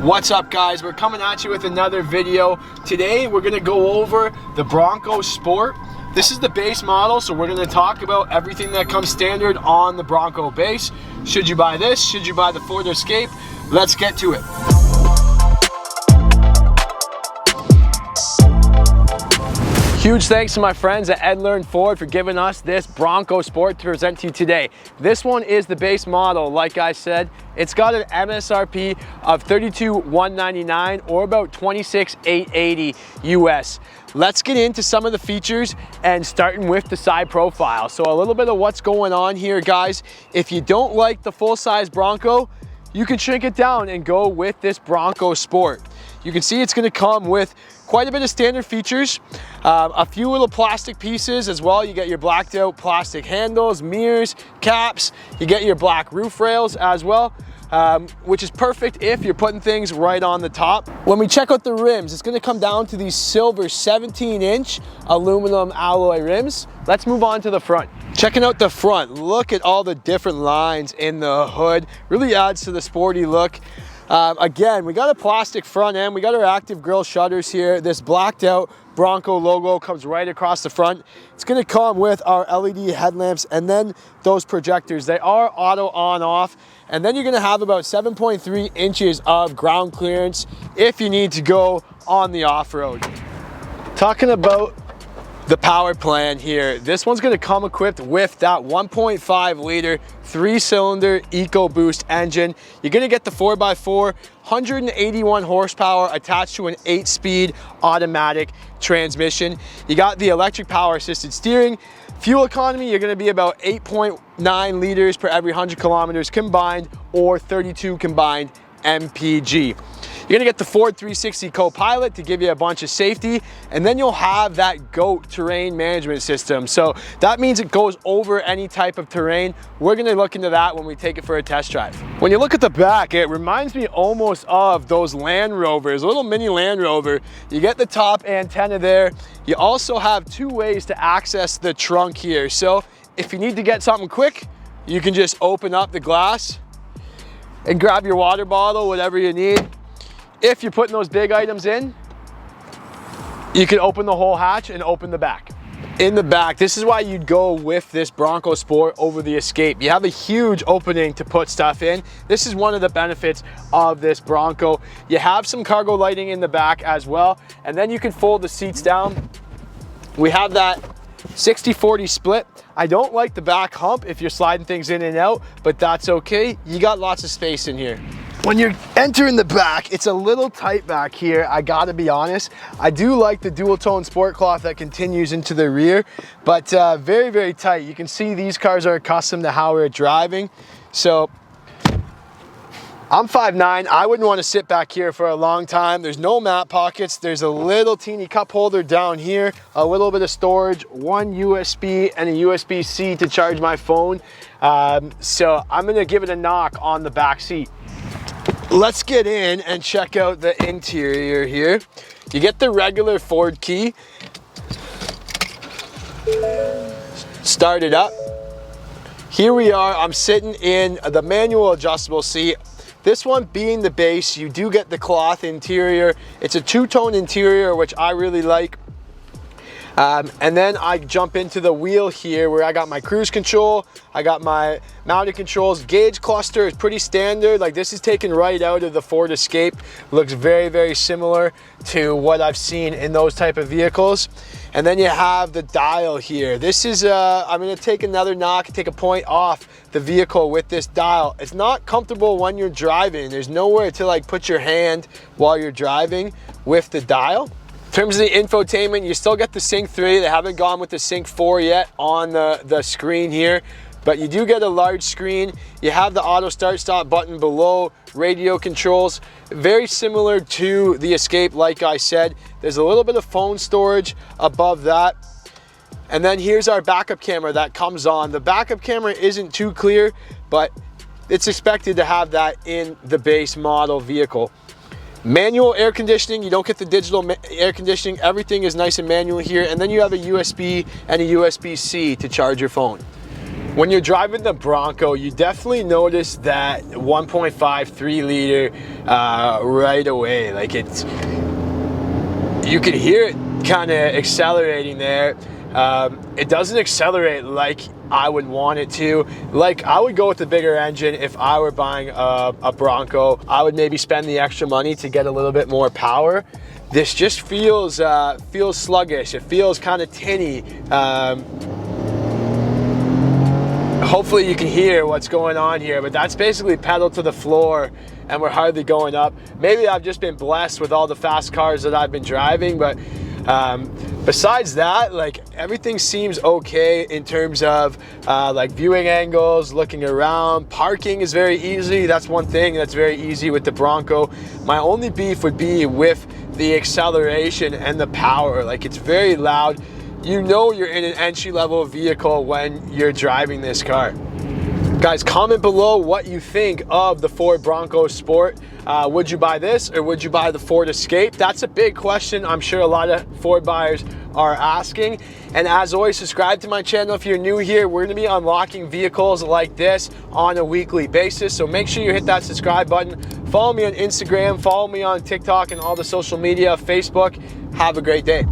What's up, guys? We're coming at you with another video. Today we're going to go over the Bronco Sport. This is the base model, so we're going to talk about everything that comes standard on the Bronco base. Should you buy this? Should you buy the Ford Escape? Let's get to it. Huge thanks to my friends at Ed Learn Ford for giving us this Bronco Sport to present to you today. This one is the base model. Like I said, it's got an MSRP of $32,199 or about $26,880 US. Let's get into some of the features and starting with the side profile. So a little bit of what's going on here, guys. If you don't like the full-size Bronco, you can shrink it down and go with this Bronco Sport. You can see it's going to come with quite a bit of standard features, a few little plastic pieces as well. You get your blacked out plastic handles, mirrors, caps. You get your black roof rails as well, which is perfect if you're putting things right on the top. When we check out the rims, it's going to come down to these silver 17-inch aluminum alloy rims. Let's move on to the front. Checking out the front, look at all the different lines in the hood. Really adds to the sporty look. Again, we got a plastic front end, we got our active grille shutters here. This blacked out Bronco logo comes right across the front. It's gonna come with our LED headlamps and then those projectors. They are auto on off. And then you're gonna have about 7.3 inches of ground clearance if you need to go on the off-road. Talking about the power plan here, this one's going to come equipped with that 1.5 liter 3-cylinder EcoBoost engine. You're going to get the 4x4, 181 horsepower attached to an 8-speed automatic transmission. You got the electric power assisted steering. Fuel economy, you're going to be about 8.9 liters per every 100 kilometers combined, or 32 combined MPG. You're gonna get the Ford 360 Co-Pilot to give you a bunch of safety, and then you'll have that GOAT terrain management system. So that means it goes over any type of terrain. We're gonna look into that when we take it for a test drive. When you look at the back, it reminds me almost of those Land Rovers, a little mini Land Rover. You get the top antenna there. You also have two ways to access the trunk here. So if you need to get something quick, you can just open up the glass and grab your water bottle, whatever you need. If you're putting those big items in, you can open the whole hatch and open the back. In the back, this is why you'd go with this Bronco Sport over the Escape. You have a huge opening to put stuff in. This is one of the benefits of this Bronco. You have some cargo lighting in the back as well, and then you can fold the seats down. We have that 60-40 split. I don't like the back hump if you're sliding things in and out, but that's okay. You got lots of space in here. When you're entering the back, it's a little tight back here, I gotta be honest. I do like the dual tone sport cloth that continues into the rear, but very, very tight. You can see these cars are accustomed to how we're driving. So I'm 5'9", I wouldn't want to sit back here for a long time. There's no mat pockets. There's a little teeny cup holder down here, a little bit of storage, one USB and a USB-C to charge my phone. So I'm gonna give it a knock on the back seat. Let's get in and check out the interior here. You get the regular Ford key. Start it up. Here we are, I'm sitting in the manual adjustable seat. This one being the base, you do get the cloth interior. It's a two-tone interior, which I really like. And then I jump into the wheel here where I got my cruise control, I got my mounted controls. Gauge cluster is pretty standard. Like, this is taken right out of the Ford Escape. Looks very, very similar to what I've seen in those type of vehicles. And then you have the dial here. This is, I'm gonna take another knock, take a point off the vehicle with this dial. It's not comfortable when you're driving. There's nowhere to like put your hand while you're driving with the dial. In terms of the infotainment, you still get the Sync 3. They haven't gone with the Sync 4 yet on the screen here, but you do get a large screen. You have the auto start stop button below, radio controls, very similar to the Escape, like I said. There's a little bit of phone storage above that. And then here's our backup camera that comes on. The backup camera isn't too clear, but it's expected to have that in the base model vehicle. Manual air conditioning, you don't get the digital air conditioning. Everything is nice and manual here. And then you have a USB and a USB-C to charge your phone. When you're driving the Bronco, you definitely notice that 1.5, 3 liter right away. Like it's, you can hear it kind of accelerating there. It doesn't accelerate like I would want it to. Like, I would go with the bigger engine if I were buying a Bronco. I would maybe spend the extra money to get a little bit more power. This just feels sluggish. It feels kind of tinny. Hopefully you can hear what's going on here, but that's basically pedal to the floor and we're hardly going up. Maybe I've just been blessed with all the fast cars that I've been driving, but besides that, like, everything seems okay in terms of like viewing angles, looking around. Parking is very easy. That's one thing that's very easy with the Bronco. My only beef would be with the acceleration and the power. Like, it's very loud. You know you're in an entry-level vehicle when you're driving this car. Guys, comment below what you think of the Ford Bronco Sport. Would you buy this or would you buy the Ford Escape? That's a big question I'm sure a lot of Ford buyers are asking. And as always, subscribe to my channel if you're new here. We're gonna be unlocking vehicles like this on a weekly basis, so make sure you hit that subscribe button. Follow me on Instagram, follow me on TikTok and all the social media, Facebook. Have a great day.